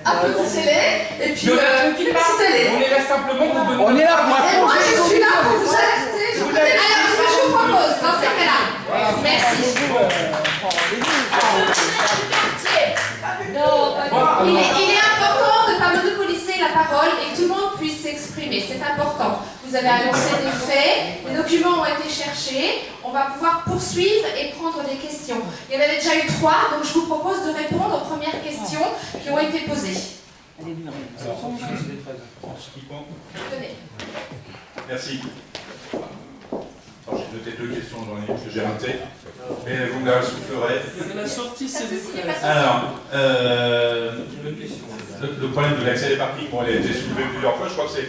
Applaudissez-les et puis On est là simplement pour donner... On est là pour et moi je suis là pour vous alerter. Alors, ce que je vous propose dans ces cas-là, merci. Il est important de ne pas monopoliser la parole et que tout le monde puisse s'exprimer, c'est important. Vous avez annoncé des faits, les documents ont été cherchés, on va pouvoir poursuivre et prendre des questions. Il y en avait déjà eu 3, donc je vous propose de répondre aux premières questions qui ont été posées. Alors, en ce qui compte. Tenez. Merci. Alors, j'ai noté 2 questions, j'en ai une que j'ai ratée, mais vous me la soufflerez. La sortie, c'est des fraises. Alors, le problème de l'accès des parkings, bon, il a été soulevé plusieurs fois, je crois que c'est,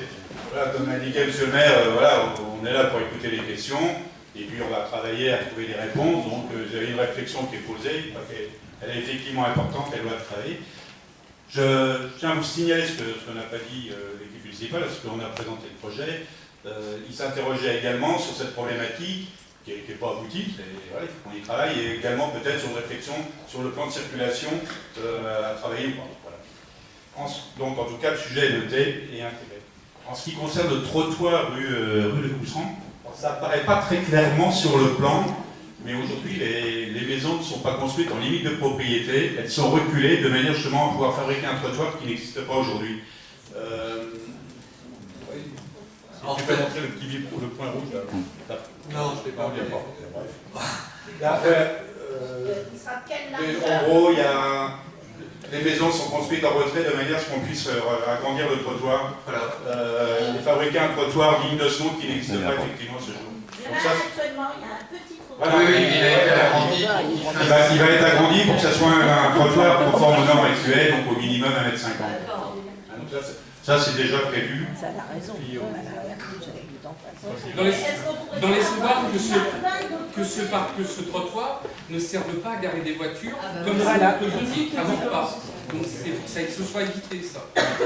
voilà, comme indiqué monsieur le maire, voilà, on est là pour écouter les questions, et puis on va travailler à trouver des réponses, donc j'avais une réflexion qui est posée, elle est effectivement importante, elle doit travailler. Je tiens à vous signaler ce qu'on n'a pas dit l'équipe municipale, parce qu'on a présenté le projet. Il s'interrogeait également sur cette problématique qui n'est pas aboutie, voilà, il faut qu'on y travaille, et également peut-être sur une réflexion sur le plan de circulation à travailler ou pas. Voilà. Donc en tout cas, le sujet est noté et intégré. En ce qui concerne le trottoir rue de Cousserand, ça apparaît pas très clairement sur le plan, mais aujourd'hui les maisons ne sont pas construites en limite de propriété, elles sont reculées de manière justement à pouvoir fabriquer un trottoir qui n'existe pas aujourd'hui. Si tu peux montrer le petit le point rouge là. Non, je ne l'ai pas. Là, en gros, il y a les maisons sont construites en retrait de manière à ce qu'on puisse agrandir le trottoir. Voilà. Fabriquer un trottoir digne de ce nom qui n'existe pas effectivement ce jour. Donc ça, actuellement, il y a un petit trottoir. Voilà, oui, il va être agrandi. Il va être agrandi pour que ce soit un trottoir conforme aux normes actuelles, donc au minimum 1,50 m. Donc ça c'est déjà prévu. Ça a raison. Puis, dans l'espoir que ce trottoir ne serve pas à garer des voitures comme la politique avant pas. Donc c'est pour ça que ce soit évité ça.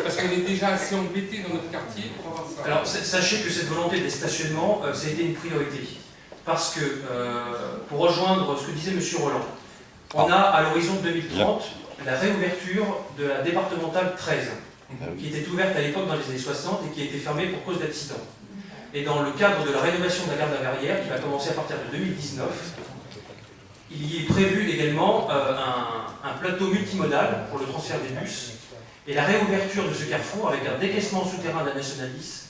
Parce qu'on est déjà assez embêté dans notre quartier pour avoir ça. Alors sachez que cette volonté des stationnements, ça a été une priorité. Parce que, pour rejoindre ce que disait M. Roland, on a à l'horizon 2030 la réouverture de la départementale 13, qui était ouverte à l'époque dans les années 60 et qui a été fermée pour cause d'accident. Et dans le cadre de la rénovation de la gare de la Verrière, qui va commencer à partir de 2019, il y est prévu également un plateau multimodal pour le transfert des bus et la réouverture de ce carrefour avec un décaissement souterrain de la Nationale 10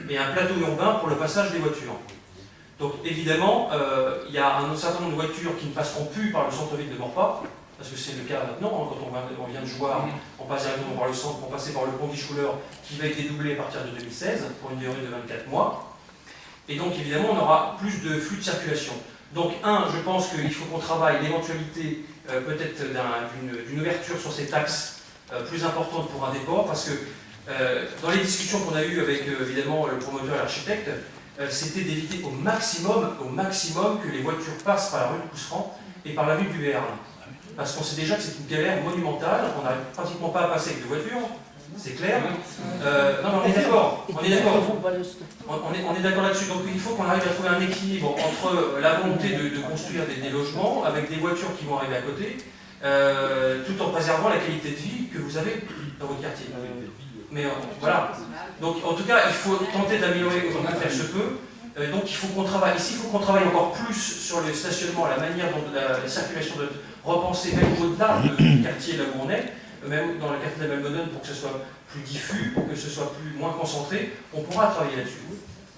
et un plateau urbain pour le passage des voitures. Donc évidemment, il y a un certain nombre de voitures qui ne passeront plus par le centre-ville de Maurepas, parce que c'est le cas maintenant, hein, quand on vient de Jouarre, on passe directement par le centre pour passer par le pont Guichouleur, qui va être dédoublé à partir de 2016, pour une durée de 24 mois. Et donc évidemment, on aura plus de flux de circulation. Donc je pense qu'il faut qu'on travaille l'éventualité peut-être d'une ouverture sur ces taxes plus importante pour un déport, parce que dans les discussions qu'on a eues avec évidemment le promoteur et l'architecte, c'était d'éviter au maximum que les voitures passent par la rue de Cousserand et par la ville du Béarn. Parce qu'on sait déjà que c'est une galère monumentale, on n'arrive pratiquement pas à passer avec des voitures, c'est clair. Non mais on est d'accord, on est d'accord là-dessus. Donc il faut qu'on arrive à trouver un équilibre entre la volonté de construire des logements avec des voitures qui vont arriver à côté, tout en préservant la qualité de vie que vous avez dans votre quartier. Mais voilà. Donc en tout cas, il faut tenter d'améliorer autant que faire se peut. Donc il faut qu'on travaille. Ici, il faut qu'on travaille encore plus sur le stationnement, la manière dont la circulation doit repenser même au-delà du quartier là où on est, même dans le quartier de la Malbonne pour que ce soit plus diffus, pour que ce soit moins concentré. On pourra travailler là-dessus.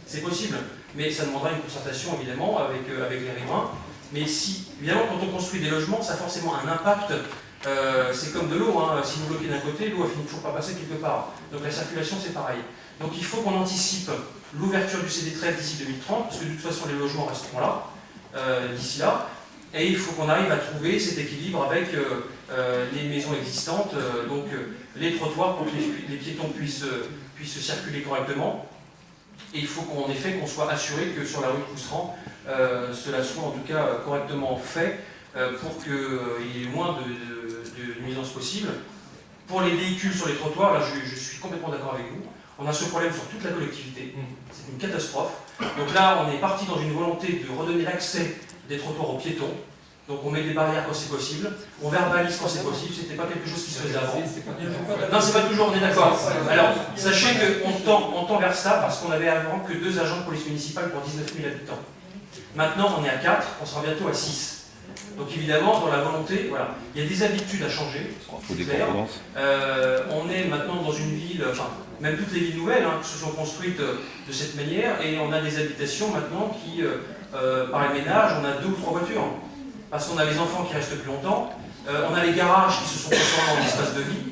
C'est possible, mais ça demandera une concertation évidemment avec les riverains. Mais si, évidemment, quand on construit des logements, ça a forcément un impact. C'est comme de l'eau, hein. Si vous bloquez d'un côté, l'eau ne finit toujours pas passer quelque part. Donc la circulation, c'est pareil. Donc il faut qu'on anticipe l'ouverture du CD13 d'ici 2030, parce que de toute façon les logements resteront là, d'ici là, et il faut qu'on arrive à trouver cet équilibre avec les maisons existantes, donc les trottoirs pour que les piétons puissent circuler correctement, et il faut qu'en effet qu'on soit assuré que sur la rue de Cousserand, cela soit en tout cas correctement fait, pour qu'il y ait le moins de nuisances possibles. Pour les véhicules sur les trottoirs, là je suis complètement d'accord avec vous. On a ce problème sur toute la collectivité, c'est une catastrophe. Donc là, on est parti dans une volonté de redonner l'accès des trottoirs aux piétons, Donc on met des barrières quand c'est possible, on verbalise quand c'est possible, c'était pas quelque chose qui se faisait avant. Non, c'est pas toujours, on est d'accord. Alors, sachez qu'on tend vers ça parce qu'on avait avant que 2 agents de police municipale pour 19 000 habitants. Maintenant, on est à 4, on sera bientôt à 6. Donc évidemment, dans la volonté, voilà, il y a des habitudes à changer, c'est clair. On est maintenant dans une ville, enfin, même toutes les villes nouvelles qui se sont construites de cette manière, et on a des habitations maintenant qui, par les ménages, on a 2 ou 3 voitures. Parce qu'on a les enfants qui restent plus longtemps, on a les garages qui se sont transformés en espace de vie.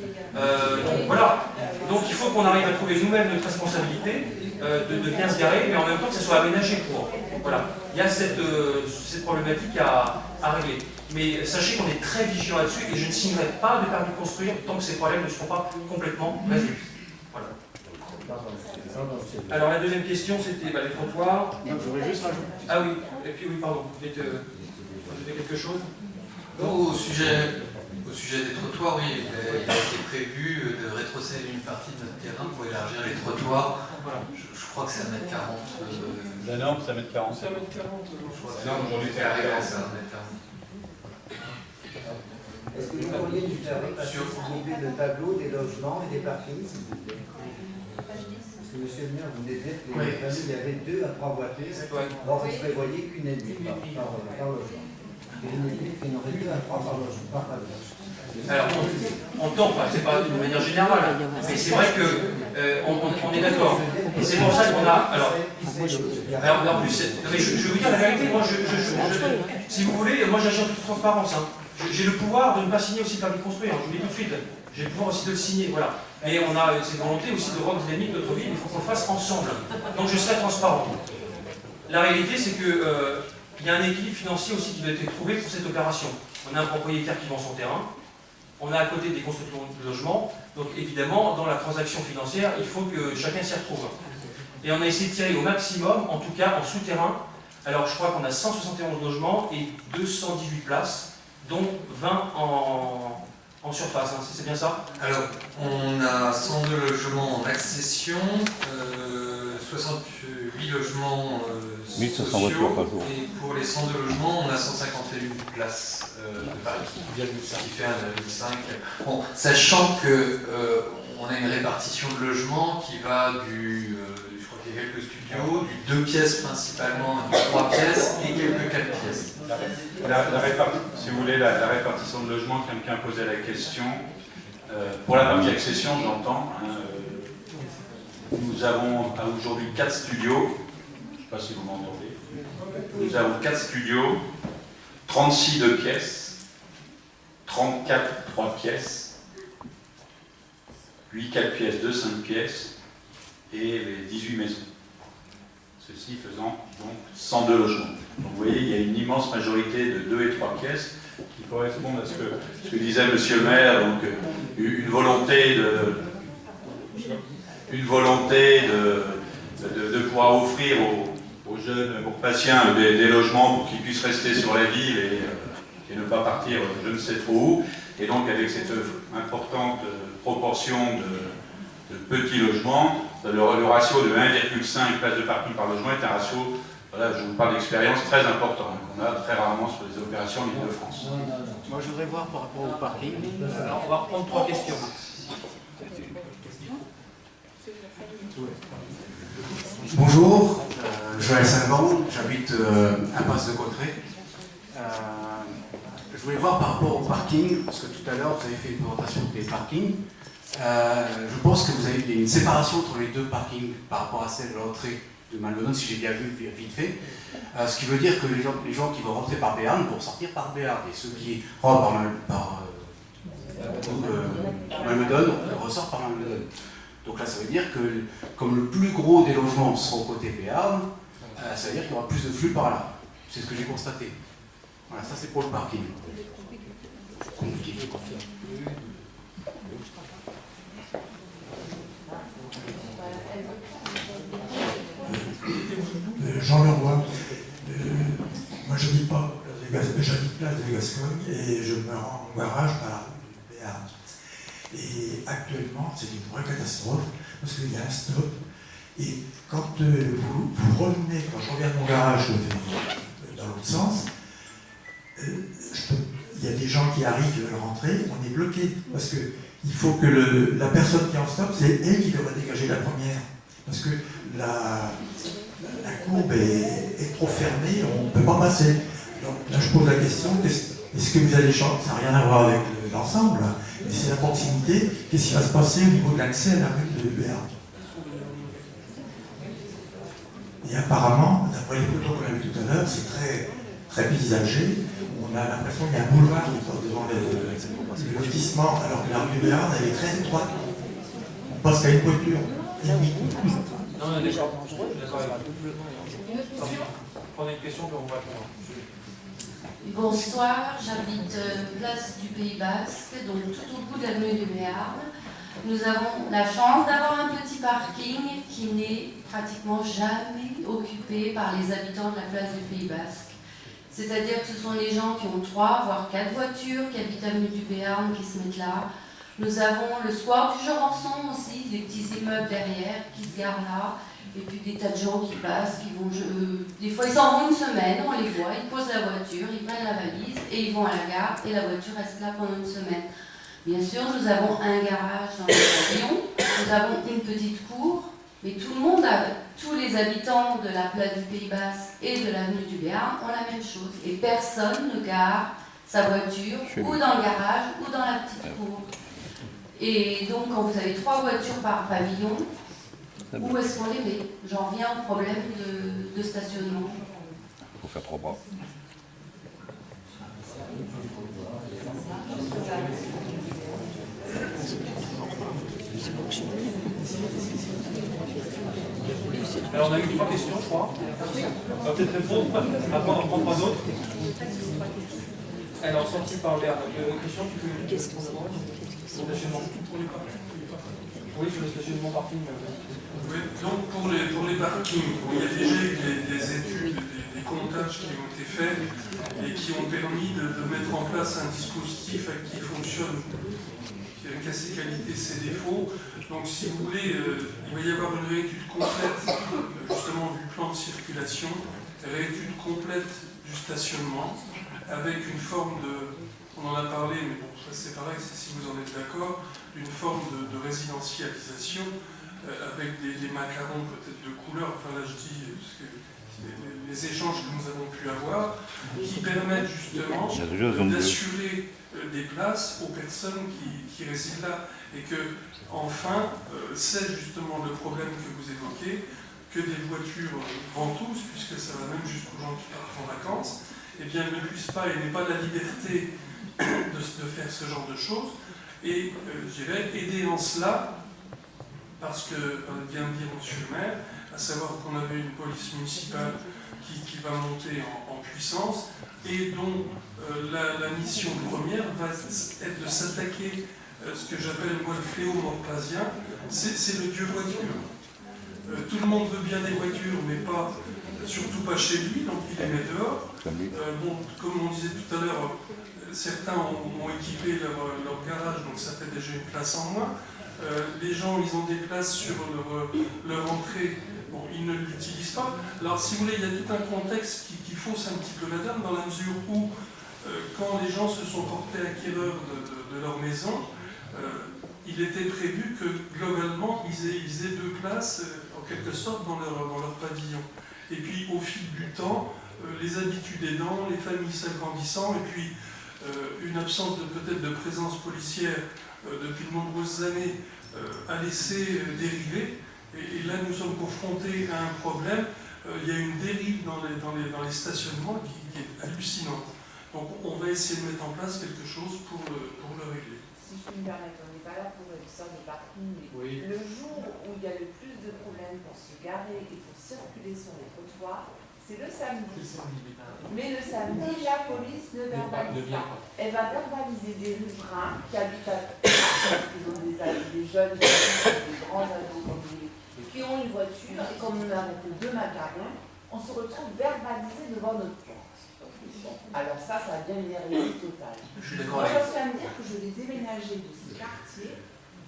Donc voilà. Donc il faut qu'on arrive à trouver nous-mêmes notre responsabilité de bien se garer, mais en même temps que ça soit aménagé pour. Voilà. Il y a cette problématique à régler. Mais sachez qu'on est très vigilant là-dessus et je ne signerai pas de permis de construire tant que ces problèmes ne seront pas complètement résolus. Voilà. Alors la deuxième question, c'était les trottoirs. Ah oui, et puis oui, pardon, vous voulez ajouter quelque chose? Au sujet des trottoirs, oui, il a été prévu de rétrocéder une partie de notre terrain pour élargir les trottoirs. Voilà. Je crois que c'est 1m40. La norme, c'est 1m40. Je crois que Non, aujourd'hui, c'est carré, 1m40. c'est 1m40. Est-ce que vous pourriez nous faire repasser, s'il vous plaît, le tableau des logements et des parkings, s'il vous plaît? Parce que monsieur le maire, vous venez de dire que les familles, il y avait 2 à 3 voitures. Or, vous prévoyez qu'une et demie par logement. Et vous nous dites qu'il y en aurait 2 à 3 par logement, par famille. Alors, on tente, c'est pas de manière générale, mais c'est vrai qu'on est d'accord. Et c'est pour ça qu'on a. Alors, en plus, je vais vous dire la vérité, moi, si vous voulez, moi j'agis en toute transparence. J'ai le pouvoir de ne pas signer aussi le permis de construire, je vous le dis tout de suite. J'ai le pouvoir aussi de le signer, voilà. Mais on a cette volonté aussi de rendre dynamique notre ville, il faut qu'on le fasse ensemble. Donc je serai transparent. La réalité, c'est qu'il y a un équilibre financier aussi qui doit être trouvé pour cette opération. On a un propriétaire qui vend son terrain, on a à côté des constructions de logements, donc évidemment, dans la transaction financière, il faut que chacun s'y retrouve. Et on a essayé de tirer au maximum, en tout cas en souterrain. Alors je crois qu'on a 171 logements et 218 places, dont 20 en surface, c'est bien ça? Alors, on a 102 logements en accession, 68 logements 1500 voitures par jour. et pour les 102 logements, on a 151 places de Paris, ce qui fait 1,5. Bon, sachant que on a une répartition de logements qui va je crois qu'il y a quelques studios, du 2 pièces principalement, du 3 pièces et quelques 4 pièces. Si vous voulez, la répartition de logements, quelqu'un posait la question. Pour la partie accession, j'entends. Nous avons aujourd'hui 4 studios. Je ne sais pas si vous m'entendez. Nous avons 4 studios, 36 2 pièces, 34 3 pièces, 8 4 pièces, 2 5 pièces et les 18 maisons. Ceci faisant donc 102 logements. Donc vous voyez, il y a une immense majorité de 2 et 3 pièces qui correspondent à ce que disait monsieur le maire, donc une volonté de pouvoir offrir aux jeunes bourg-patiens des logements pour qu'ils puissent rester sur la ville et ne pas partir je ne sais trop où. Et donc avec cette importante proportion de petits logements, le ratio de 1,5 places de parking par logement est un ratio, voilà, je vous parle d'expérience, très important, qu'on a très rarement sur les opérations en Ile-de-France. Moi, je voudrais voir par rapport au parking. Alors, on va reprendre 3 questions. Bonjour, Joël Salvan, j'habite à Passe de Cotteret. Je voulais voir par rapport au parking, parce que tout à l'heure vous avez fait une présentation des parkings. Je pense que vous avez une séparation entre les 2 parkings par rapport à celle de l'entrée de Malmedon, si j'ai bien vu vite fait. Ce qui veut dire que les gens qui vont rentrer par Béarn vont sortir par Béarn, et ceux qui rentrent par Malmedon ressortent par Malmedon. Donc là, ça veut dire que comme le plus gros des logements seront côté Béarn, ça veut dire qu'il y aura plus de flux par là. C'est ce que j'ai constaté. Voilà, ça c'est pour le parking. Compliqué. Jean Leroy, moi j'habite pas, j'habite place de Gascogne et je me rends au garage par la route de Béarn. Et actuellement c'est une vraie catastrophe parce qu'il y a un stop et quand vous revenez, quand je reviens de mon garage dans l'autre sens, il y a des gens qui arrivent, veulent rentrer, on est bloqué. Parce qu'il faut que la personne qui en stoppe, c'est elle qui devrait dégager la première. Parce que la courbe est trop fermée, on ne peut pas passer. Donc là, je pose la question, est-ce que vous allez changer? Ça n'a rien à voir avec l'ensemble, mais c'est la proximité. Qu'est-ce qui va se passer au niveau de l'accès à la rue de Béarn? Et apparemment, d'après les photos qu'on a vues tout à l'heure, c'est très, très paysager. On a l'impression qu'il y a un boulevard qui passe devant le lotissement, alors que la rue de Béarn, elle est très étroite. On passe qu'à une voiture. Non, d'accord. Prenez une question, puis on va répondre. Bonsoir, j'habite place du Pays Basque, donc tout au bout de l'avenue de Béarn. Nous avons la chance d'avoir un petit parking qui n'est pratiquement jamais occupé par les habitants de la place du Pays Basque. C'est-à-dire que ce sont les gens qui ont 3 voire 4 voitures qui habitent l'avenue du Béarn qui se mettent là. Nous avons le square du Jurançon aussi, des petits immeubles derrière qui se garent là. Et puis des tas de gens qui passent, qui vont... des fois, ils s'en vont une semaine, on les voit, ils posent la voiture, ils prennent la valise et ils vont à la gare et la voiture reste là pendant une semaine. Bien sûr, nous avons un garage dans le pavillon, nous avons une petite cour, mais tout le monde, tous les habitants de la place du Pays Basque et de l'avenue du Béarn ont la même chose. Et personne ne gare sa voiture ou dans le garage ou dans la petite cour. Et donc, quand vous avez 3 voitures par pavillon, où est-ce qu'on les met? J'en reviens au problème de stationnement. Il faut faire 3 bras. Alors on a eu 3 questions, je crois. On va peut-être répondre, après on en prend 3 autres. Alors, sorti par Albert, question, tu peux... Question d'abord. Stationnement. Oui, sur le stationnement parking. Oui, donc pour les parkings, il y a déjà eu des études, des comptages qui ont été faits et qui ont permis de mettre en place un dispositif qui fonctionne, qui a ses qualités, ses défauts. Donc si vous voulez, il va y avoir une réétude complète justement du plan de circulation, réétude complète du stationnement, avec une forme de, on en a parlé, mais bon, ça c'est pareil, si vous en êtes d'accord, une forme de résidentialisation avec des macarons peut-être de couleur, enfin là je dis, parce que les échanges que nous avons pu avoir, qui permettent justement d'assurer des places aux personnes qui résident là, et que enfin, c'est justement le problème que vous évoquez, que des voitures ventouses, puisque ça va même jusqu'aux gens qui partent en vacances, eh bien, ne puissent pas et n'aient pas la liberté de faire ce genre de choses. Et je dirais aider en cela, parce que, vient de dire M. le maire, à savoir qu'on avait une police municipale qui va monter en puissance et dont la mission première va être de s'attaquer à ce que j'appelle moi le fléau morpasien, c'est le dieu voiture. Tout le monde veut bien des voitures, mais pas, surtout pas chez lui, donc il les met dehors. Bon, comme on disait tout à l'heure, certains ont équipé leur garage, donc ça fait déjà une place en moins. Les gens, ils ont des places sur leur entrée, bon, ils ne l'utilisent pas. Alors, si vous voulez, il y a tout un contexte qui fausse un petit peu la donne, dans la mesure où, quand les gens se sont portés acquéreurs de leur maison, il était prévu que, globalement, ils aient 2 places, en quelque sorte, dans leur pavillon. Et puis, au fil du temps, les habitudes aidant, les familles s'agrandissant, et puis, une absence peut-être de présence policière depuis de nombreuses années a laissé dériver. Et là, nous sommes confrontés à un problème. Il y a une dérive dans les stationnements qui est hallucinante. Donc, on va essayer de mettre en place quelque chose pour le régler. Si je peux me permettre, on n'est pas là pour l'histoire des parkings, mais oui. Le jour où il y a le plus de problèmes pour se garer et pour circuler sur les trottoirs, c'est le samedi. Mais le samedi, la police ne verbalise pas. Elle va verbaliser des riverains qui habitent à qui ont des jeunes, des grands ados comme lui, qui ont une voiture, et comme nous n'avons que 2 macarons, on se retrouve verbalisé devant notre porte. Alors ça devient une hérésie totale. Moi, je suis à me dire que je vais déménager de ce quartier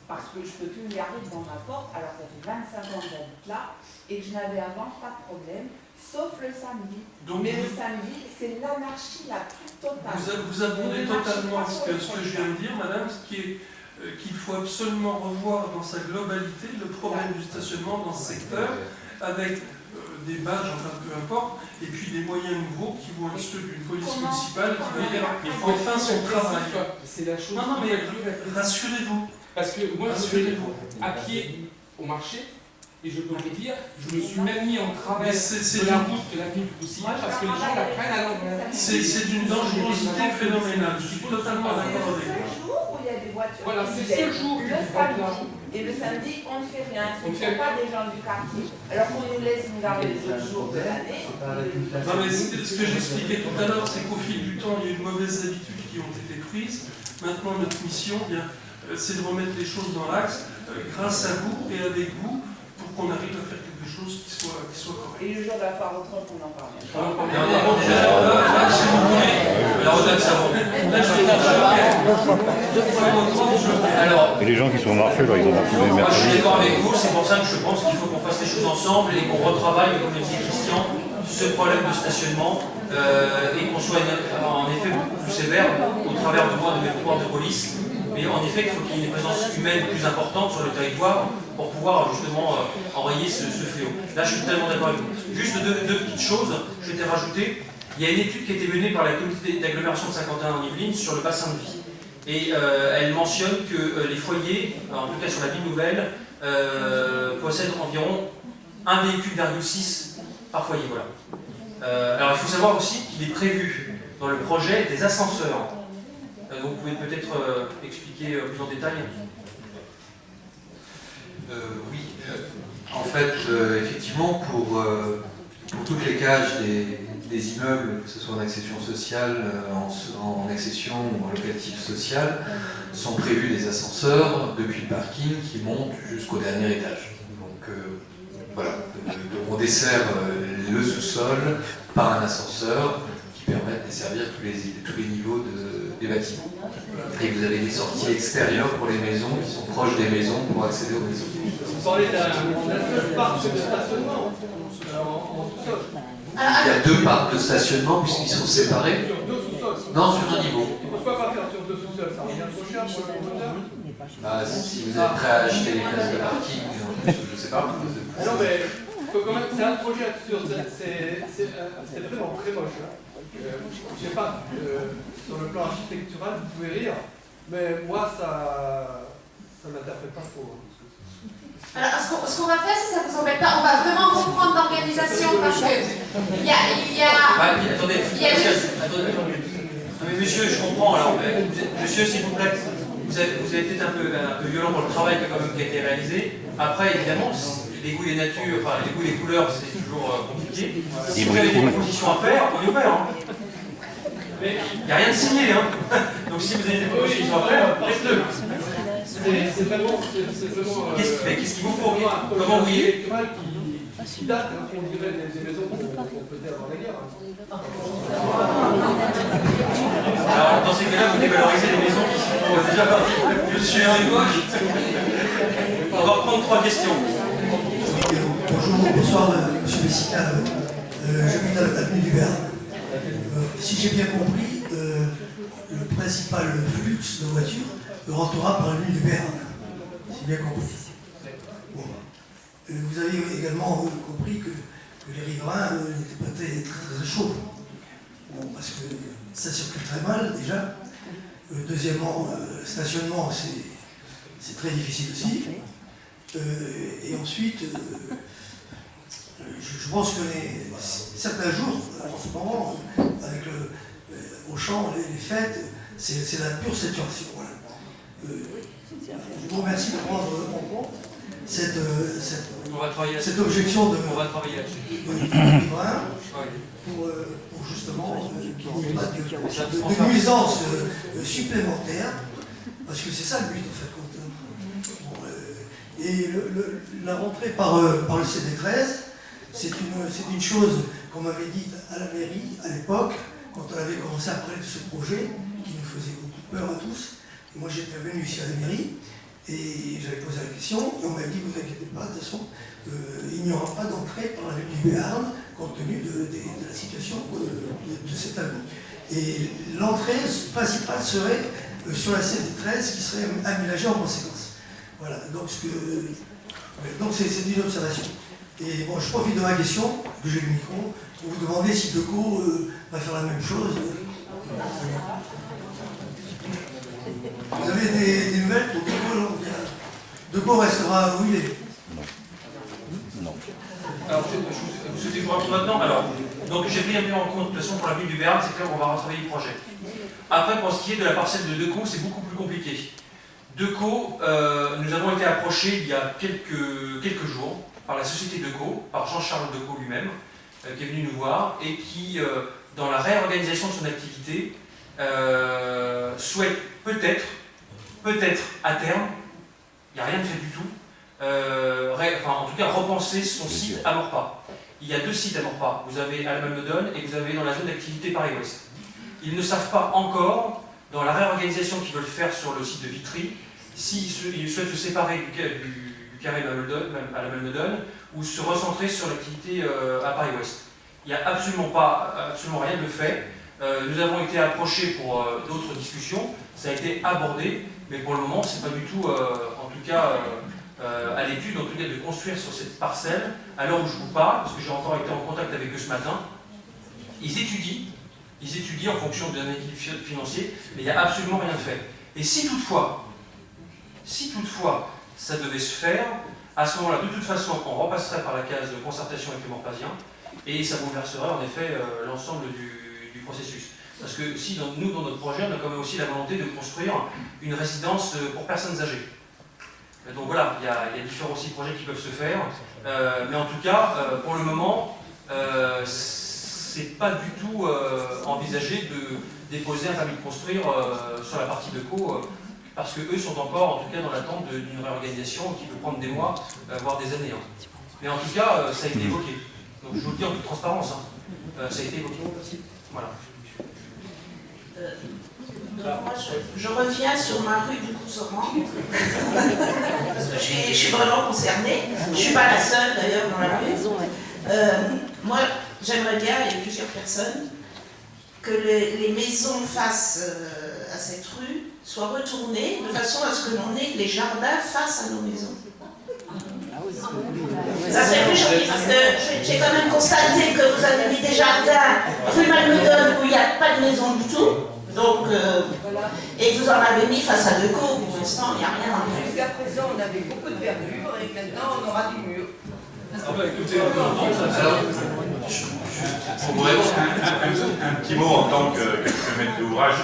parce que je ne peux plus me garer devant ma porte, alors ça fait 25 ans que j'habite là, et que je n'avais avant pas de problème. sauf le samedi. Donc mais le samedi, c'est l'anarchie la plus totale. Vous abondez totalement ce que je viens de dire, madame, ce qui est qu'il faut absolument revoir dans sa globalité le problème du stationnement dans ce secteur, avec des badges, enfin peu importe, et puis des moyens nouveaux qui vont être ceux d'une police municipale qui va faire enfin son travail. C'est la chose. Non, mais rassurez-vous. Parce que moi, je suis à pied au marché, et je peux vous dire, je me suis même mis en travers de la route de l'avenue du Boussillage parce que les gens la prennent à l'envers. C'est d'une dangerosité phénoménale. Je suis totalement d'accord avec vous. C'est le seul jour où il y a des voitures. Voilà, c'est le seul jour le samedi. Et le samedi, on ne fait rien. Ce ne sont pas des gens du quartier. Alors qu'on nous laisse nous garder les autres jours de l'année. Non, mais ce que j'expliquais tout à l'heure, c'est qu'au fil du temps, il y a eu de mauvaises habitudes qui ont été prises. Maintenant, notre mission, c'est de remettre les choses dans l'axe, grâce à vous et avec vous, pour qu'on arrive à faire quelque chose qui soit correct. Et le jour de la foire au trompe, on en parle. Si vous voulez, la retraite savon. Et les gens qui sont au marché, là, ils ont appris les Moi, je suis mercredis. d'accord avec vous, c'est pour ça que je pense qu'il faut qu'on fasse les choses ensemble et qu'on retravaille, comme le dit Christian, ce problème de stationnement et qu'on soit en effet beaucoup plus sévère au travers de mes pouvoirs de police. Mais en effet, il faut qu'il y ait une présence humaine plus importante sur le territoire pour pouvoir justement enrayer ce fléau. Là, je suis totalement d'accord avec vous. Juste deux petites choses, je t'ai rajouté. Il y a une étude qui a été menée par la communauté d'agglomération de Saint-Quentin en Yvelines sur le bassin de vie. Et elle mentionne que les foyers, en tout cas sur la ville nouvelle, possèdent environ 1,6 véhicule par foyer. Voilà. Alors il faut savoir aussi qu'il est prévu dans le projet des ascenseurs. Donc vous pouvez peut-être expliquer plus en détail. Oui, en fait, effectivement, pour toutes les cages des immeubles, que ce soit en accession sociale, en accession ou en locatif social, sont prévus des ascenseurs depuis le parking qui montent jusqu'au dernier étage. Donc voilà, on dessert le sous-sol par un ascenseur qui permet de desservir tous les niveaux des bâtiments. Et vous avez des sorties extérieures pour les maisons qui sont proches des maisons pour accéder aux maisons. Vous parlez d'un seul parc de stationnement en sous-sol. Il y a 2 parcs de stationnement puisqu'ils sont séparés. Sur 2 sous-sols. Non, sur un niveau. Pourquoi pas faire sur 2 sous-sols? Ça revient trop cher pour le promoteur. Si vous êtes prêt à acheter les places de parking, je ne sais pas. Non mais faut quand même, c'est un projet absurde, c'est vraiment très moche. Je sais pas, sur le plan architectural, vous pouvez rire, mais moi ça m'interpelle pas trop. Alors, ce qu'on va faire, si ça vous embête pas, on va vraiment reprendre l'organisation parce que il y a attendez. Non, mais monsieur, je comprends. Alors, monsieur, s'il vous plaît, vous avez été un peu violent pour le travail qui a été réalisé. Après, évidemment, les goûts et les natures, enfin les goûts et les couleurs, c'est toujours compliqué. Si vous avez des propositions à faire, on est ouvert. Mais il n'y a rien de signé, hein. Donc si vous avez des propositions à faire, faites-le. C'est vraiment. Qu'est-ce qu'il vous faut? Comment vous voyez? Qui date, on dirait des maisons qu'on faisait avant la guerre. Alors dans ces cas-là, vous dévalorisez les maisons qui sont déjà parties. Monsieur Henrique, on va reprendre 3 questions. Bonjour, bonsoir, monsieur Messina. J'habite à l'avenue du Verne. Si j'ai bien compris, le principal flux de voitures rentrera par l'avenue du Verne. Si bien compris. Bon. Vous avez également compris que les riverains n'étaient pas très chauds. Bon, parce que ça circule très mal déjà. Deuxièmement, stationnement, c'est très difficile aussi. Et ensuite, je pense que certains jours, en ce moment, avec Auchan, les fêtes, c'est la pure saturation. Voilà. Je vous remercie de prendre en compte cette objection de pour justement qu'il n'y ait pas de nuisance supplémentaire, parce que c'est ça le but en fait. Et la rentrée par le CD13, c'est une chose qu'on m'avait dite à la mairie à l'époque, quand on avait commencé à parler de ce projet, qui nous faisait beaucoup peur à tous. Et moi j'étais venu ici à la mairie, et j'avais posé la question, et on m'avait dit, vous inquiétez pas, de toute façon, il n'y aura pas d'entrée par l'avenue du Béarn, compte tenu de la situation de cet tableau. Et l'entrée principale serait sur la CT13 qui serait aménagée en conséquence. Voilà, donc c'est une observation. Et bon, je profite de ma question, que j'ai le micro, pour vous demander si Decaux va faire la même chose. Vous avez des nouvelles pour Decaux? Decaux restera où il est? Non. Alors, vous souhaitez que je vous réponde maintenant? Alors, donc j'ai pris un peu en compte, de toute façon, pour la ville du Béarn, c'est clair qu'on va retravailler le projet. Après, pour ce qui est de la parcelle de Decaux, c'est beaucoup plus compliqué. Decaux, nous avons été approchés il y a quelques jours par la société Decaux, par Jean-Charles Decaux lui-même, qui est venu nous voir et qui, dans la réorganisation de son activité, souhaite peut-être à terme, il n'y a rien de fait du tout, en tout cas repenser son site à Maurepas. Il y a 2 sites à Maurepas. Vous avez à la Malmedonne et vous avez dans la zone d'activité Paris-Ouest. Ils ne savent pas encore, dans la réorganisation qu'ils veulent faire sur le site de Vitry, s'ils souhaitent se séparer du carré à la Malmedonne ou se recentrer sur l'activité à Paris-Ouest. Il n'y a absolument rien de fait. Nous avons été approchés pour d'autres discussions, ça a été abordé, mais pour le moment, c'est pas du tout, en tout cas, à l'étude, en tout cas, de construire sur cette parcelle, à l'heure où je vous parle, parce que j'ai encore été en contact avec eux ce matin. Ils étudient en fonction d'un équilibre financier, mais il n'y a absolument rien de fait. Et si toutefois, ça devait se faire, à ce moment-là, de toute façon, on repasserait par la case de concertation avec les Maurepasiens, et ça bouleverserait en effet l'ensemble du processus. Parce que si nous, dans notre projet, on a quand même aussi la volonté de construire une résidence pour personnes âgées. Donc voilà, il y a différents aussi projets qui peuvent se faire, mais en tout cas, pour le moment, c'est pas du tout envisagé de déposer un permis de construire sur la partie Decaux, parce qu'eux sont encore, en tout cas, dans l'attente d'une réorganisation qui peut prendre des mois, voire des années. Mais en tout cas, ça a été évoqué. Donc je vous le dis en toute transparence, ça a été évoqué. Voilà. Moi, je reviens sur ma rue du Couseran, parce que je suis vraiment concernée. Je ne suis pas la seule d'ailleurs dans la rue. Moi, j'aimerais bien, il y a plusieurs personnes, que les maisons face à cette rue soient retournées de façon à ce que l'on ait les jardins face à nos maisons. Ça serait plus joli parce que j'ai quand même constaté que vous avez mis des jardins rue Malmedonne où il n'y a pas de maison du tout. Donc, et que vous en avez mis face à Decaux, pour l'instant, il n'y a rien à faire. Jusqu'à présent, on avait beaucoup de verdure et maintenant, on aura du mur. Un petit mot en tant que maître d'ouvrage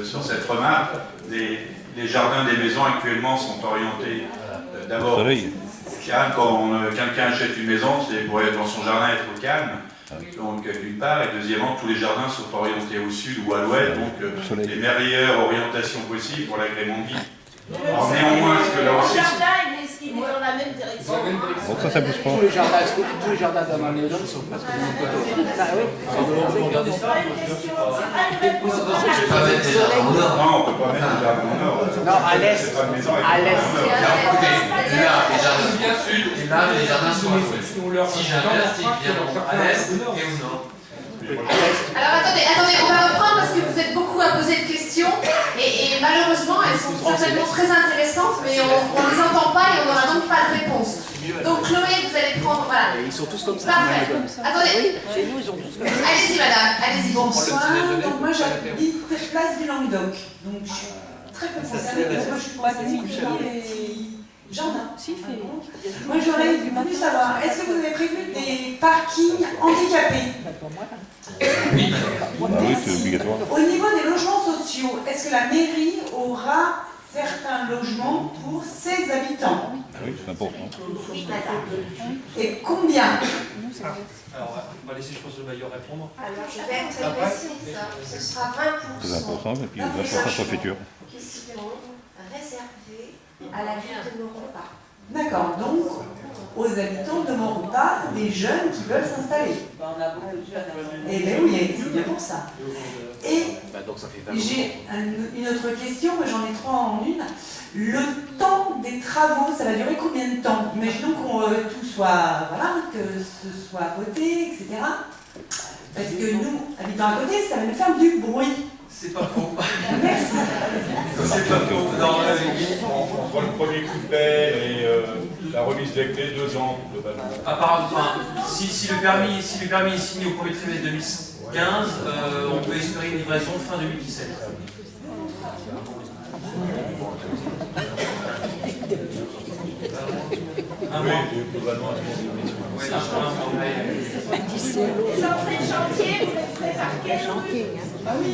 sur cette remarque. Les jardins des maisons actuellement sont orientés d'abord quand quelqu'un achète une maison, c'est pour dans son jardin être au calme. Donc d'une part, et deuxièmement, tous les jardins sont orientés au sud ou à l'ouest, donc les meilleures orientations possibles pour l'agrément de vie. Alors néanmoins, ce que là aussi... Il est dans la même direction. Donc ça bouge pas. Tous les jardins de Malmedonne sont presque de mon côté. Ah oui. Non, on ne peut pas mettre le jardin au nord. Non, à l'est. À l'est. Là, les jardins sont à l'ouest. Si j'investe, ils viennent à l'est et au nord. Alors attendez, on va reprendre parce que vous êtes beaucoup à poser de questions et malheureusement elles sont certainement très intéressantes mais on ne les entend pas et on n'aura donc pas de réponse. Donc Chloé, vous allez prendre, voilà. Ils sont tous comme ça. Parfait. Attendez. Chez nous, ils sont tous comme ça. Allez-y madame, allez-y. Bonsoir, donc moi j'habite place du Languedoc, donc je suis très peu concernée parce que moi je suis spécialisée dans les jardins. Moi j'aurais voulu savoir, est-ce que vous avez prévu des parkings handicapés? Oui, c'est obligatoire. Au niveau des logements sociaux, est-ce que la mairie aura certains logements pour ses habitants? Oui, c'est important. Et combien? Alors, on va laisser, je pense, le bailleur répondre. Alors, je vais être très précise. Ce sera 20% C'est 20% et puis 20% préfecture. qui seront réservés à la ville de Maurepas. D'accord, donc aux habitants de Maurepas, des jeunes qui veulent s'installer. On a beaucoup de jeunes. Et bien oui, c'est bien pour ça. Et donc ça fait 20%. j'ai une autre question, mais j'en ai trois en une. Le temps des travaux, ça va durer combien de temps? Imaginons qu'on tout soit, voilà, que ce soit voté, etc. Parce que nous, habitant à côté, ça va nous faire du bruit. C'est pas faux. Merci. C'est pas faux. Non, entre le premier coup de pelle et la remise des clés, 2 ans globalement. Apparemment, si le permis est signé au premier trimestre 2015, on peut espérer une livraison fin 2017. Un mois. Globalement, ouais, un mois. Les entrées de chantier, vous les ferez par quelle rue? Ah oui.